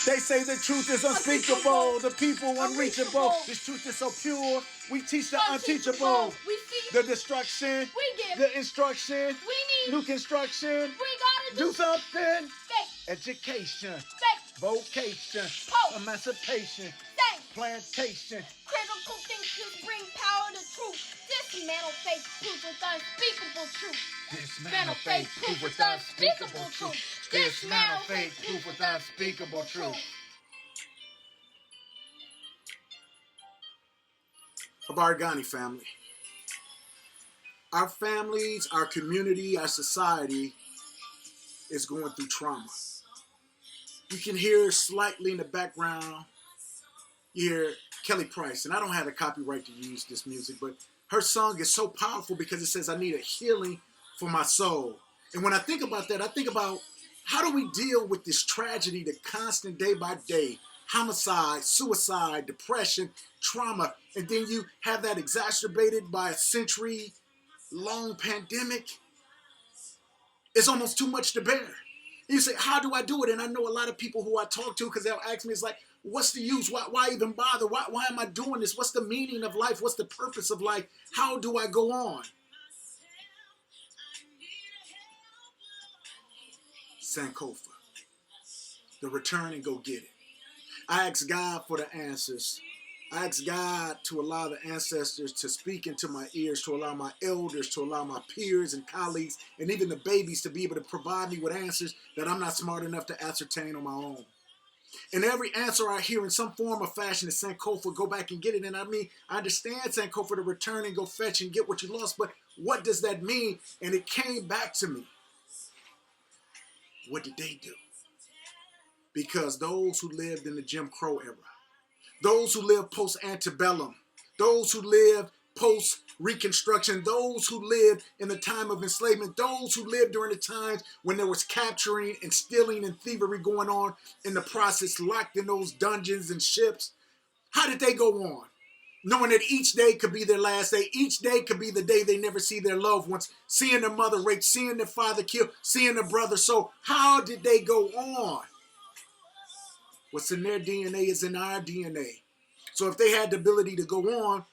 They say the truth is unspeakable, the people unreachable. This truth is so pure, we teach the unteachable. We see The destruction, we give the instruction, we need new construction, we gotta do something. faith, Education, faith, vocation, hope, emancipation, faith. plantation. Critical thinkers bring power to truth. Dismantle faith, proof with unspeakable truth. Dismantle faith, proof with unspeakable truth. Dismantle faith, proof with unspeakable truth. Abargani family. Our families, our community, our society is going through trauma. You can hear slightly in the background, you hear Kelly Price, and I don't have the copyright to use this music, but her song is so powerful because it says, I need a healing for my soul. And when I think about that, I think about how do we deal with this tragedy, the constant day by day, homicide, suicide, depression, trauma, and then you have that exacerbated by a century-long pandemic. It's almost too much to bear. You say, how do I do it? And I know a lot of people who I talk to, because they'll ask me, it's like, what's the use? Why even bother? Why am I doing this? What's the meaning of life? What's the purpose of life? How do I go on? Sankofa. The return and go get it. I ask God for the answers. I ask God to allow the ancestors to speak into my ears, to allow my elders, to allow my peers and colleagues, and even the babies to be able to provide me with answers that I'm not smart enough to ascertain on my own. And every answer I hear in some form or fashion is Sankofa, go back and get it. And I mean, I understand Sankofa to return and go fetch and get what you lost, but what does that mean? And it came back to me. What did they do? Because those who lived in the Jim Crow era, those who lived post-antebellum, those who lived post-Reconstruction, those who lived in the time of enslavement, those who lived during the times when there was capturing and stealing and thievery going on in the process, locked in those dungeons and ships, how did they go on? Knowing that each day could be their last day, each day could be the day they never see their loved ones, seeing their mother raped, seeing their father killed, seeing their brother sold. How did they go on? What's in their DNA is in our DNA. So if they had the ability to go on,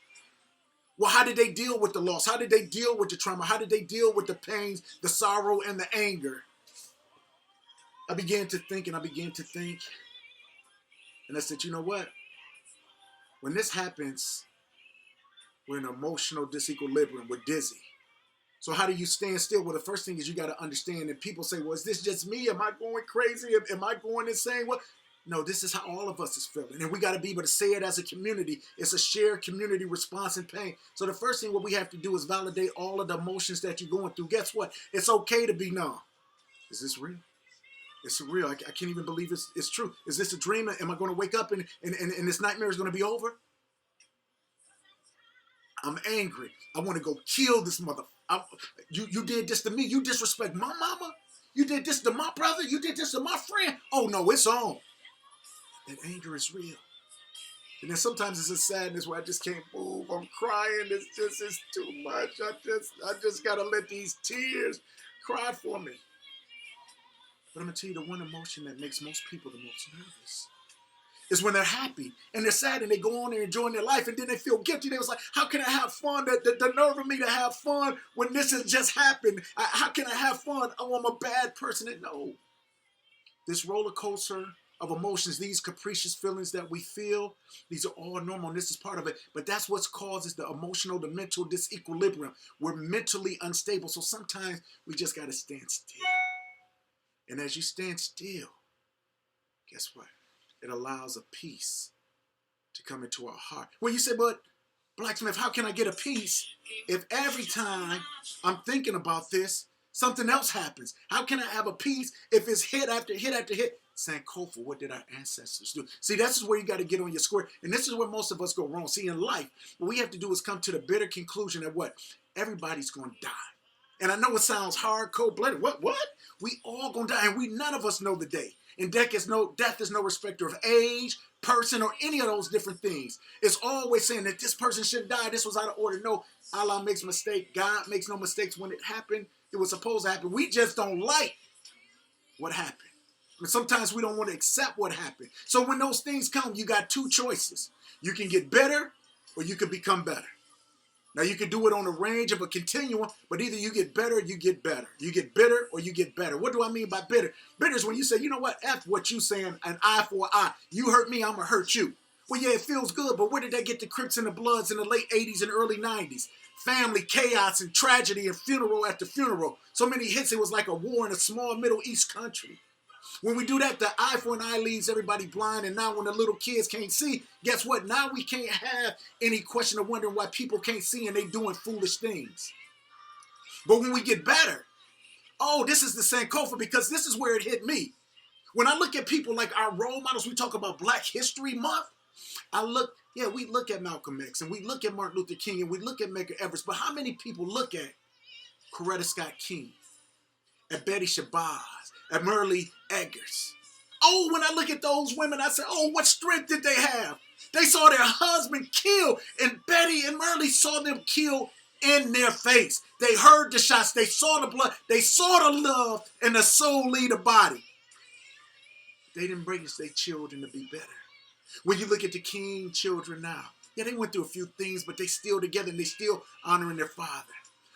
well, how did they deal with the loss? How did they deal with the trauma? How did they deal with the pains, the sorrow, and the anger? I began to think and I began to think. And I said, you know what? When this happens, we're in emotional disequilibrium. We're dizzy. So how do you stand still? Well, the first thing is you got to understand that people say, well, is this just me? Am I going crazy? Am I going insane? What? No, this is how all of us is feeling. And we got to be able to say it as a community. It's a shared community response and pain. So the first thing what we have to do is validate all of the emotions that you're going through. Guess what? It's okay to be numb. Is this real? It's real. I can't even believe it's true. Is this a dream? Am I going to wake up and this nightmare is going to be over? I'm angry. I want to go kill this mother. You did this to me. You disrespect my mama. You did this to my brother. You did this to my friend. Oh, no, it's on. That anger is real. And then sometimes it's a sadness where I just can't move. I'm crying. It's too much. I just got to let these tears cry for me. But I'm going to tell you the one emotion that makes most people the most nervous is when they're happy and they're sad and they go on there enjoying their life and then they feel guilty. They was like, how can I have fun? The nerve of me to have fun when this has just happened. How can I have fun? Oh, I'm a bad person. And no. This roller coaster of emotions, these capricious feelings that we feel, these are all normal and this is part of it. But that's what causes the emotional, the mental disequilibrium. We're mentally unstable. So sometimes we just got to stand still. And as you stand still, guess what? It allows a peace to come into our heart. Well, you say, but Blacksmith, how can I get a peace if every time I'm thinking about this, something else happens? How can I have a peace if it's hit after hit after hit? Sankofa, what did our ancestors do? See, this is where you got to get on your square. And this is where most of us go wrong. See, in life, what we have to do is come to the bitter conclusion that what? Everybody's going to die. And I know it sounds hard, cold-blooded. What? We all going to die, and none of us know the day. And death is no respecter of age, person, or any of those different things. It's always saying that this person should die. This was out of order. No, Allah makes a mistake. God makes no mistakes. When it happened, it was supposed to happen. We just don't like what happened. And sometimes we don't want to accept what happened. So when those things come, you got two choices. You can get better or you can become better. Now, you can do it on a range of a continuum, but either you get better or you get better. You get bitter or you get better. What do I mean by bitter? Bitter is when you say, you know what, F what you saying, an eye for an eye. You hurt me, I'm going to hurt you. Well, yeah, it feels good, but where did they get the Crips and the Bloods in the late 80s and early 90s? Family chaos and tragedy and funeral after funeral. So many hits, it was like a war in a small Middle East country. When we do that, the eye for an eye leaves everybody blind. And now when the little kids can't see, guess what? Now we can't have any question of wondering why people can't see and they doing foolish things. But when we get better, oh, this is the Sankofa, because this is where it hit me. When I look at people like our role models, we talk about Black History Month. We look at Malcolm X and we look at Martin Luther King and we look at Medgar Evers. But how many people look at Coretta Scott King, at Betty Shabazz, at Merle Eggers? Oh, when I look at those women, I say, oh, what strength did they have? They saw their husband killed, and Betty and Merle saw them killed in their face. They heard the shots. They saw the blood. They saw the love and the soul leave the body. They didn't bring their children to be better. When you look at the King children now, yeah, they went through a few things, but they still together and they still honoring their father.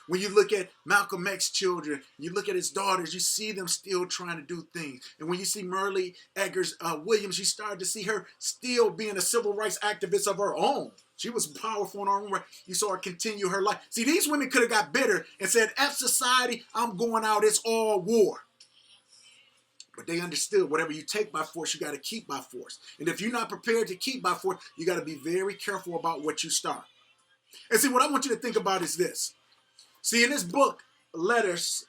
When you look at Malcolm X children, you look at his daughters, you see them still trying to do things. And when you see Merle Eggers Williams, you start to see her still being a civil rights activist of her own. She was powerful in her own right. You saw her continue her life. See, these women could have got bitter and said, F society, I'm going out, it's all war. But they understood whatever you take by force, you got to keep by force. And if you're not prepared to keep by force, you got to be very careful about what you start. And see, what I want you to think about is this. See, in this book, Letters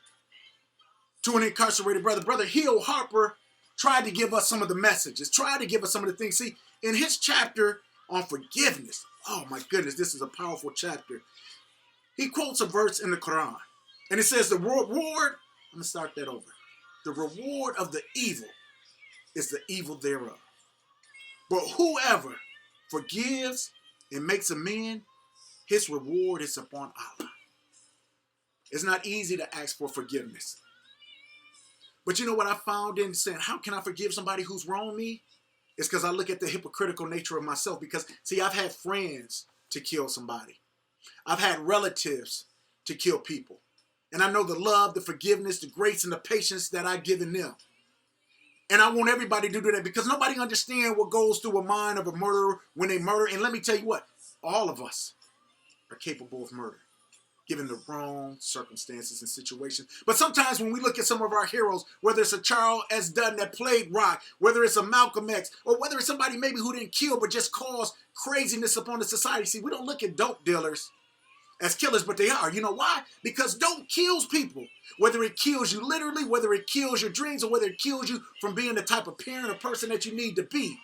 to an Incarcerated Brother, Brother Hill Harper tried to give us some of the messages, tried to give us some of the things. See, in his chapter on forgiveness, oh my goodness, this is a powerful chapter. He quotes a verse in the Quran, and it says, the reward, I'm going to start that over. The reward of the evil is the evil thereof. But whoever forgives and makes amends, his reward is upon Allah. It's not easy to ask for forgiveness. But you know what I found in saying, how can I forgive somebody who's wronged me? It's because I look at the hypocritical nature of myself. Because, see, I've had friends to kill somebody. I've had relatives to kill people. And I know the love, the forgiveness, the grace, and the patience that I've given them. And I want everybody to do that because nobody understands what goes through a mind of a murderer when they murder. And let me tell you what, all of us are capable of murder, given the wrong circumstances and situations. But sometimes when we look at some of our heroes, whether it's a Charles S. Dutton that played Rock, whether it's a Malcolm X, or whether it's somebody maybe who didn't kill but just caused craziness upon the society. See, we don't look at dope dealers as killers, but they are. You know why? Because dope kills people. Whether it kills you literally, whether it kills your dreams, or whether it kills you from being the type of parent or person that you need to be.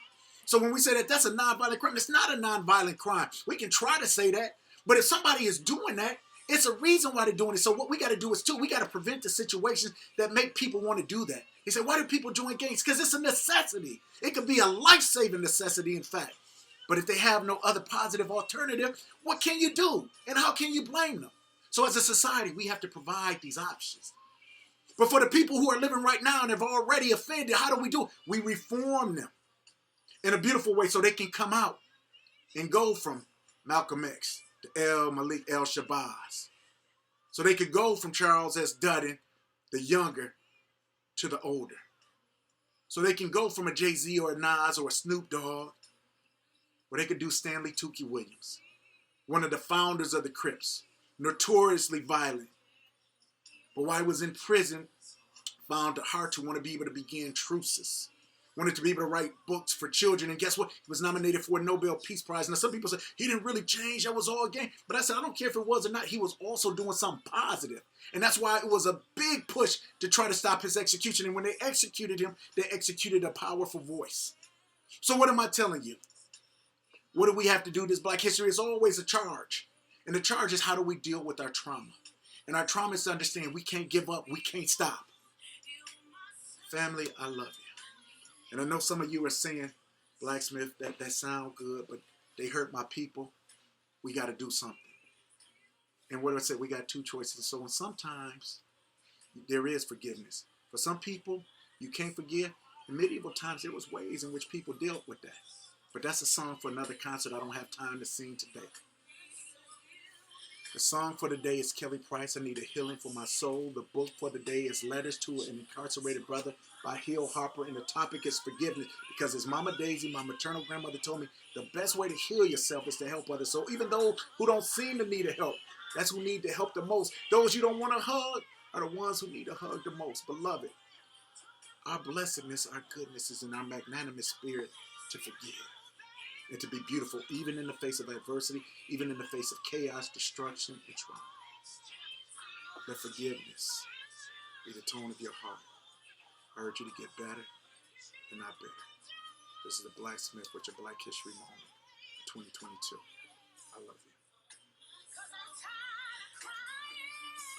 So when we say that that's a nonviolent crime, it's not a nonviolent crime. We can try to say that, but if somebody is doing that, it's a reason why they're doing it. So what we got to do is, too, we got to prevent the situations that make people want to do that. He said, why do people join gangs? Because it's a necessity. It could be a life-saving necessity, in fact. But if they have no other positive alternative, what can you do? And how can you blame them? So as a society, we have to provide these options. But for the people who are living right now and have already offended, how do we do it? We reform them in a beautiful way so they can come out and go from Malcolm X to El Malik El Shabazz. So they could go from Charles S. Dutton, the younger, to the older. So they can go from a Jay-Z or a Nas or a Snoop Dogg, or they could do Stanley Tookie Williams, one of the founders of the Crips, notoriously violent. But while he was in prison, found the heart to want to be able to begin truces, wanted to be able to write books for children. And guess what? He was nominated for a Nobel Peace Prize. Now, some people say, he didn't really change. That was all a game. But I said, I don't care if it was or not. He was also doing something positive. And that's why it was a big push to try to stop his execution. And when they executed him, they executed a powerful voice. So what am I telling you? What do we have to do? This Black history is always a charge. And the charge is, how do we deal with our trauma? And our trauma is to understand we can't give up. We can't stop. Family, I love you. And I know some of you are saying, Blacksmith, that sound good, but they hurt my people. We got to do something. And what do I say? We got two choices. So sometimes there is forgiveness. For some people, you can't forgive. In medieval times, there was ways in which people dealt with that. But that's a song for another concert I don't have time to sing today. The song for the day is Kelly Price, I Need a Healing for My Soul. The book for the day is Letters to an Incarcerated Brother by Hill Harper. And the topic is forgiveness. Because as Mama Daisy, my maternal grandmother, told me, the best way to heal yourself is to help others. So even those who don't seem to need a help, that's who need the help the most. Those you don't want to hug are the ones who need a hug the most. Beloved, our blessedness, our goodness is in our magnanimous spirit to forgive and to be beautiful, even in the face of adversity, even in the face of chaos, destruction, and trauma. Let forgiveness be the tone of your heart. I urge you to get better and not bitter. This is the Blacksmith with your Black History Moment 2022. I love you.